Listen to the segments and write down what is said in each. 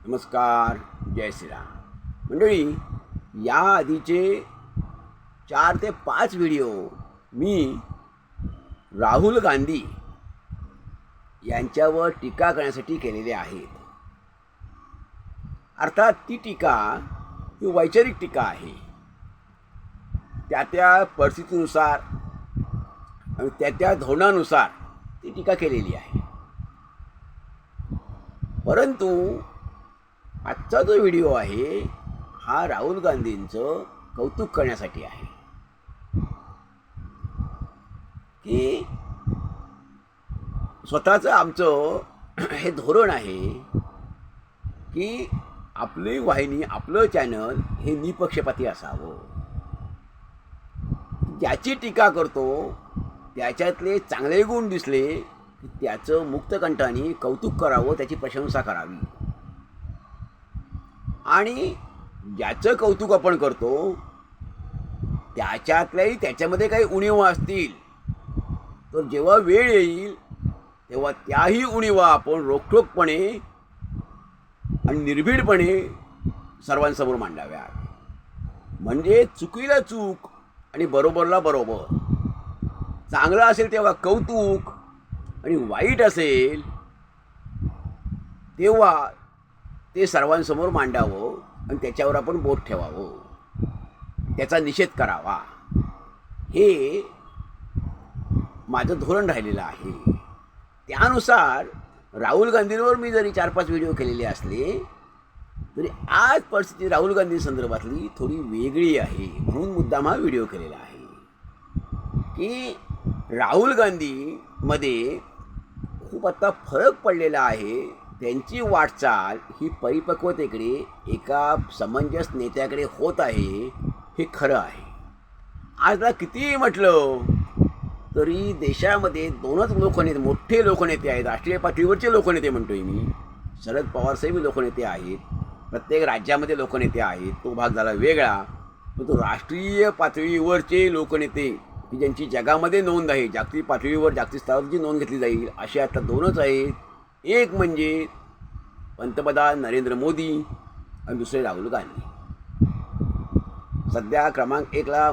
नमस्कार, जय श्रीराम मंडळी. या आधीचे 4 ते 5 व्हिडिओ मी राहुल गांधी यांच्यावर टीका करण्यासाठी केलेले आहेत. अर्थात ती टीका ही वैचारिक टीका आहे. त्या परिस्थितीनुसार आणि त्या धोरणानुसार ती टीका केलेली आहे. परंतु आजचा जो व्हिडिओ आहे हा राहुल गांधींचं कौतुक करण्यासाठी आहे की स्वतःचं आमचं हे धोरण आहे की आपली वाहिनी, आपलं चॅनल हे निपक्षपाती असावं. ज्याची टीका करतो त्याच्यातले चांगले गुण दिसले की त्याचं मुक्तकंठाने कौतुक करावं, त्याची प्रशंसा करावी. आणि ज्याचं कौतुक आपण करतो त्याच्यामध्ये काही उणिवा असतील तर जेव्हा वेळ येईल तेव्हा त्याही उणिवा आपण रोखठोकपणे आणि निर्भीडपणे सर्वांसमोर मांडाव्यात. म्हणजे चुकीला चूक आणि बरोबरला बरोबर, चांगलं असेल तेव्हा कौतुक आणि वाईट असेल तेव्हा ते सर्वांसमोर मांडावं आणि त्याच्यावर आपण बोट ठेवावं, त्याचा निषेध करावा. हे माझं धोरण राहिलेलं आहे. त्यानुसार राहुल गांधींवर मी जरी 4-5 व्हिडिओ केलेले असले तरी आज परिस्थिती राहुल गांधी संदर्भातली थोडी वेगळी आहे. म्हणून मुद्दाम हा व्हिडिओ केलेला आहे की राहुल गांधीमध्ये खूप आता फरक पडलेला आहे. त्यांची वाटचाल ही परिपक्वतेकडे, एका समंजस नेत्याकडे होत आहे, हे खरं आहे. आजला कितीही म्हटलं तरी देशामध्ये 2च लोकनेते, मोठे लोकनेते आहेत. राष्ट्रीय पातळीवरचे लोकनेते म्हणतोय मी. शरद पवारसाहेब लोकनेते आहेत, प्रत्येक राज्यामध्ये लोकनेते आहेत, तो भाग झाला वेगळा. परंतु राष्ट्रीय पातळीवरचे लोकनेते की ज्यांची जगामध्ये नोंद आहे, जागतिक पातळीवर, जागतिक स्तरावरची नोंद घेतली जाईल, असे आता 2च आहेत. एक म्हणजे पंतप्रधान नरेंद्र मोदी आणि दुसरे राहुल गांधी. सध्या क्रमांक 1ला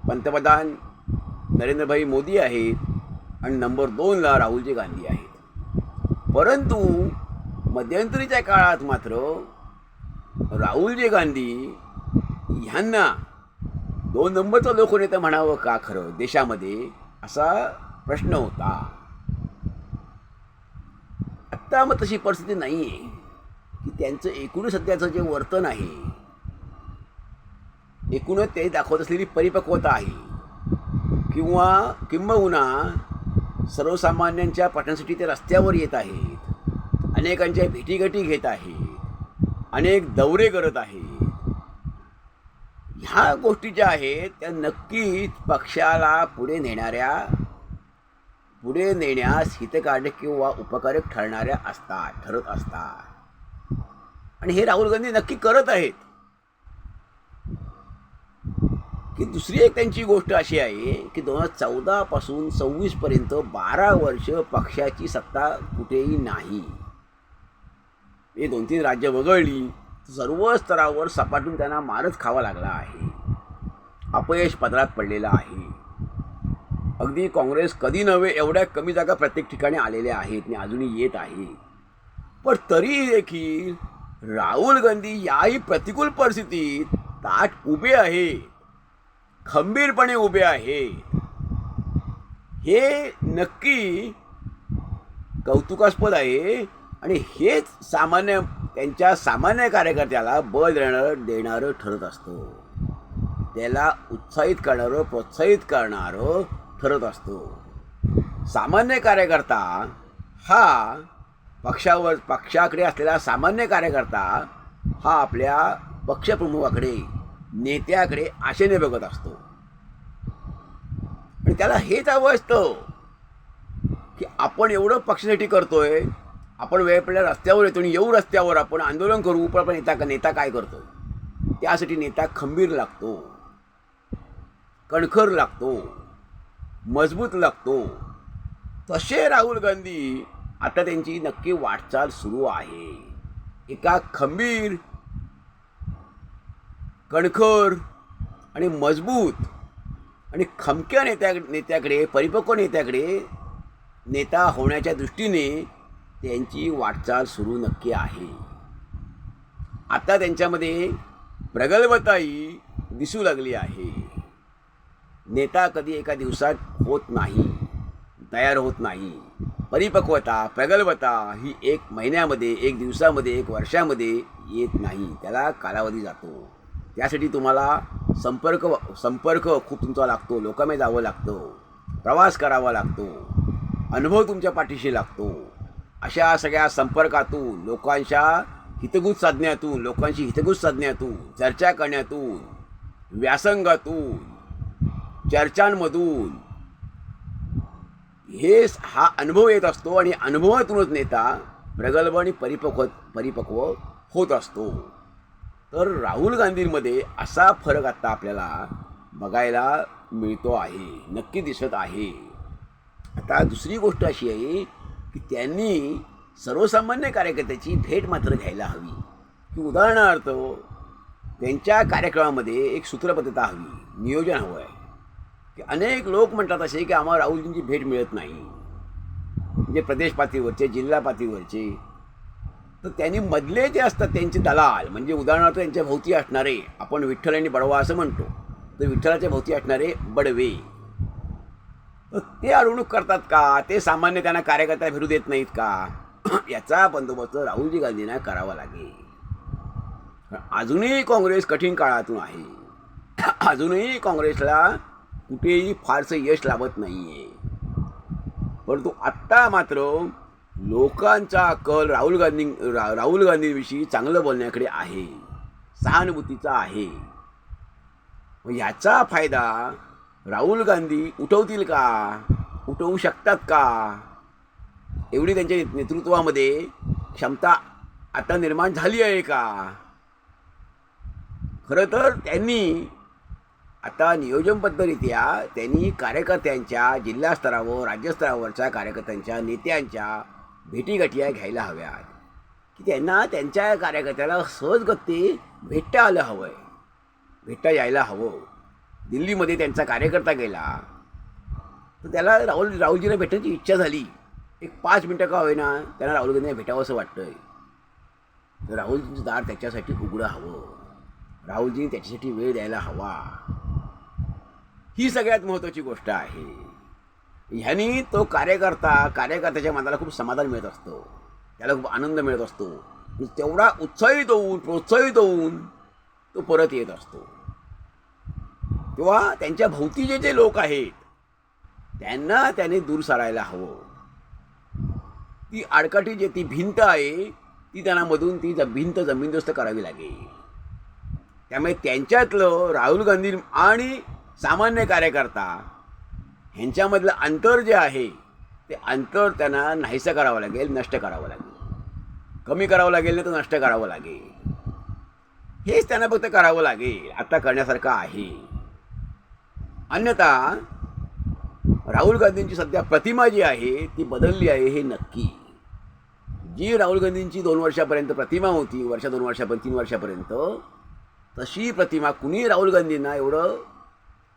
पंतप्रधान नरेंद्रभाई मोदी आहेत आणि नंबर 2ला राहुलजी गांधी आहेत. परंतु मध्यंतरीच्या काळात मात्र राहुलजी गांधी ह्यांना 2 नंबरचा लोकनेता म्हणावं का खरं देशामध्ये, असा प्रश्न होता. आत्ता मग तशी परिस्थिती नाही आहे की त्यांचं एकूण सध्याचं जे वर्तन आहे, एकूणच ते दाखवत असलेली परिपक्वता आहे किंबहुना सर्वसामान्यांच्या प्रश्नांसाठी ते रस्त्यावर येत आहेत, अनेकांच्या भेटीगाठी घेत आहेत, अनेक दौरे करत आहेत. ह्या गोष्टी ज्या आहेत त्या नक्कीच पक्षाला पुढे नेण्यास हितकारक किंवा उपकारक ठरत असतात. आणि हे राहुल गांधी नक्की करत आहेत. की दुसरी एक त्यांची गोष्ट अशी आहे की 2014 पासून 26 पर्यंत 12 वर्ष पक्षाची सत्ता कुठेही नाही. हे 2-3 राज्य वगळली सर्व स्तरावर सपाटून त्यांना मारच खावा लागला आहे. अपयश पदरात पडलेलं आहे. अगदी काँग्रेस कधी नव्हे एवढ्या कमी जागा प्रत्येक ठिकाणी आलेल्या आहेत आणि अजूनही येत आहेत. पण तरी देखील राहुल गांधी याही प्रतिकूल परिस्थितीत ताठ उभे आहेत, खंबीरपणे उभे आहेत. हे नक्की कौतुकास्पद आहे आणि हेच त्यांच्या सामान्य कार्यकर्त्याला बळ देणारं ठरत असतं, त्याला उत्साहित करणारं, प्रोत्साहित करणारं ठरत असतो. सामान्य कार्यकर्ता हा पक्षाकडे असलेला सामान्य कार्यकर्ता हा आपल्या पक्षप्रमुखाकडे, नेत्याकडे आशेने बघत असतो. आणि त्याला हेच हवं असतं की आपण एवढं पक्षासाठी करतोय, आपण वेळ पडल्या रस्त्यावर येतो आणि रस्त्यावर आपण आंदोलन करू, पण आपण नेता काय करतो, त्यासाठी नेता खंबीर लागतो, कणखर लागतो, मजबूत लागतो. तसे राहुल गांधी आता त्यांची नक्की वाटचाल सुरू आहे. एका खंबीर, कणखर आणि मजबूत आणि खमक्या नेत्याकडे, परिपक्व नेत्याकडे नेता होण्याच्या दृष्टीने त्यांची वाटचाल सुरू नक्की आहे. आता त्यांच्यामध्ये प्रगल्भताही दिसू लागली आहे. नेता कधी एका दिवसात होत नाही, तयार होत नाही. परिपक्वता, प्रगल्भता ही 1 महिन्यामध्ये, 1 दिवसामध्ये, 1 वर्षामध्ये येत नाही. त्याला कालावधी जातो. त्यासाठी तुम्हाला संपर्क खूप तुमचा लागतो. लोकांमध्ये जावं लागतं, प्रवास करावा लागतो, अनुभव तुमच्या पाठीशी लागतो. अशा सगळ्या संपर्कातून, लोकांशी हितगुज साधण्यातून, चर्चा करण्यातून, व्यासंगातून, चर्चांमधून हा अनुभव येत असतो आणि अनुभवातूनच नेता प्रगल्भ आणि परिपक्व होत असतो. तर राहुल गांधींमध्ये असा फरक आता आपल्याला बघायला मिळतो आहे, नक्की दिसत आहे. आता दुसरी गोष्ट अशी आहे की त्यांनी सर्वसामान्य कार्यकर्त्याची भेट मात्र घ्यायला हवी. की उदाहरणार्थ त्यांच्या कार्यक्रमामध्ये एक सूत्रबद्धता हवी, नियोजन हवं आहे. की अनेक लोक म्हणतात असे की आम्हाला राहुलजींची भेट मिळत नाही, म्हणजे प्रदेश पातळीवरचे, जिल्हा पातळीवरचे. तर त्यांनी मधले जे असतात त्यांचे दलाल, म्हणजे उदाहरणार्थ त्यांच्या भोवती असणारे, आपण विठ्ठल आणि बडवा असं म्हणतो, तर विठ्ठलाच्या भोवती असणारे बडवे, तर ते अडवणूक करतात का? ते सामान्य त्यांना कार्यकर्ता फिरू देत नाहीत का? याचा बंदोबस्त राहुलजी गांधींना करावा लागेल. अजूनही काँग्रेस कठीण काळातून आहे. अजूनही काँग्रेसला कुठेही फारसं यश लाभत नाही आहे. परंतु आत्ता मात्र लोकांचा कल राहुल गांधींविषयी चांगलं बोलण्याकडे आहे, सहानुभूतीचा आहे. याचा फायदा राहुल गांधी उठवतील का? उठवू शकतात का? एवढी त्यांच्या नेतृत्वामध्ये क्षमता आता निर्माण झाली आहे का? खरं तर त्यांनी आता नियोजनबद्धरित्या त्यांनी कार्यकर्त्यांच्या, जिल्हा स्तरावर, राज्यस्तरावरच्या कार्यकर्त्यांच्या, नेत्यांच्या भेटीगाठी घ्यायला हव्यात. की त्यांना त्यांच्या कार्यकर्त्याला सहजगती भेटता आलं हवं आहे, भेटता यायला हवं. दिल्लीमध्ये त्यांचा कार्यकर्ता गेला तर त्याला राहुलजींना भेटण्याची इच्छा झाली. एक 5 मिनटं का होईना त्यांना राहुल गांधींना भेटावं असं वाटतंय. तर राहुलजींचं दार त्याच्यासाठी उघडं हवं, राहुलजींनी त्याच्यासाठी वेळ द्यायला हवा. ही सगळ्यात महत्त्वाची गोष्ट आहे. ह्यानी तो कार्यकर्त्याच्या मनाला खूप समाधान मिळत असतो, त्याला खूप आनंद मिळत असतो. तेवढा उत्साहित होऊन, प्रोत्साहित होऊन तो परत येत असतो. तेव्हा त्यांच्या भोवतीचे जे लोक आहेत त्यांना त्याने दूर सारायला हवं. ती आडकाठी जी ती भिंत आहे ती त्यांना मधून ती भिंत जमीनदोस्त करावी लागेल. त्यामुळे त्यांच्यातलं राहुल गांधी आणि सामान्य कार्यकर्ता ह्यांच्यामधलं अंतर जे आहे ते अंतर त्यांना नाहीसं करावं लागेल, नष्ट करावं लागेल, कमी करावं लागेल, नाही तर नष्ट करावं लागेल. हेच त्यांना फक्त करावं लागेल, आता करण्यासारखं आहे. अन्यथा राहुल गांधींची सध्या प्रतिमा जी आहे ती बदलली आहे हे नक्की. जी राहुल गांधींची 2 वर्षापर्यंत प्रतिमा होती, 2 वर्षापर्यंत, 3 वर्षापर्यंत, तशी प्रतिमा कुणी राहुल गांधींना एवढं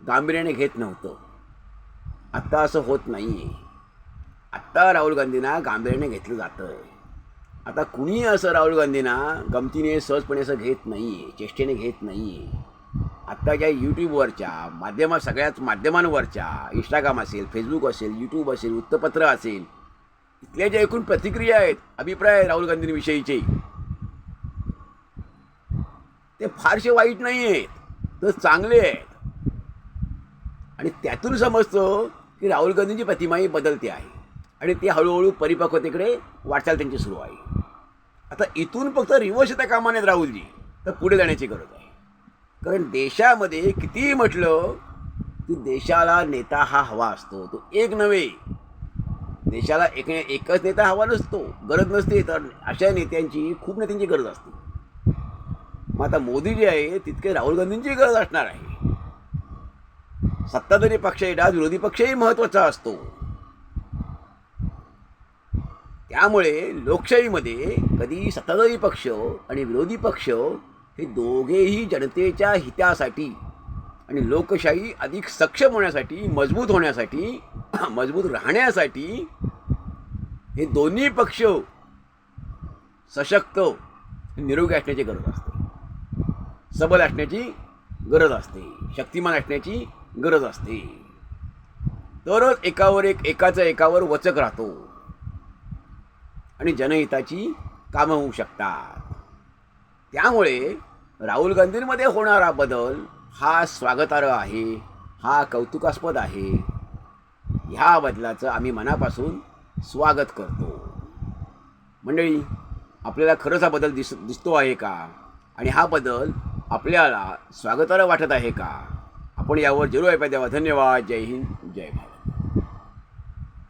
गांभीर्याने घेत नव्हतं. आत्ता असं होत नाही आहे. आत्ता राहुल गांधींना गांभीर्याने घेतलं जातं आहे. आता कुणी असं राहुल गांधींना गमतीने, सहजपणे असं घेत नाही आहे, चेष्टेने घेत नाही आहे. आत्ताच्या यूट्यूबवरच्या सगळ्याच माध्यमांवरच्या, इंस्टाग्राम असेल, फेसबुक असेल, यूट्यूब असेल, वृत्तपत्र असेल, इथल्या ज्या एकूण प्रतिक्रिया आहेत, अभिप्राय राहुल गांधींविषयीचे, ते फारसे वाईट नाही आहेत, तर चांगले आहेत. आणि त्यातून समजतं की राहुल गांधींची प्रतिमा ही बदलते आहे आणि ती हळूहळू परिपक्वतेकडे वाटचाल त्यांची सुरू आहे. आता इथून फक्त रिवर्स येता कामा नयेत राहुलजी, तर पुढे जाण्याची गरज आहे. कारण देशामध्ये कितीही म्हटलं की देशाला नेता हा हवा असतो, तो एक नव्हे. देशाला एकच नेता हवा नसतो, गरज नसते, तर अशा नेत्यांची, खूप नेत्यांची गरज असते. मग आता मोदी जे आहे तितके राहुल गांधींची गरज असणार आहे. सत्ताधारी पक्ष येतात, विरोधी पक्षही महत्त्वाचा असतो. त्यामुळे लोकशाहीमध्ये कधी सत्ताधारी पक्ष आणि विरोधी पक्ष हे दोघेही जनतेच्या हितासाठी आणि लोकशाही अधिक सक्षम होण्यासाठी, मजबूत होण्यासाठी, मजबूत राहण्यासाठी हे दोन्ही पक्ष सशक्त निरोगी असण्याची गरज असते, सबल असण्याची गरज असते, शक्तिमान असण्याची गरज असते. तरच एकाचं एकावर वचक राहतो आणि जनहिताची कामं होऊ शकतात. त्यामुळे राहुल गांधींमध्ये होणारा बदल हा स्वागतार्ह आहे, हा कौतुकास्पद आहे. ह्या बदलाचं आम्ही मनापासून स्वागत करतो. मंडळी, आपल्याला खरंच हा बदल दिसतो आहे का? आणि हा बदल आपल्याला स्वागतार्ह वाटत आहे का? आपण यावर जरूर ऐका द्यावा. धन्यवाद. जय हिंद, जय भारत.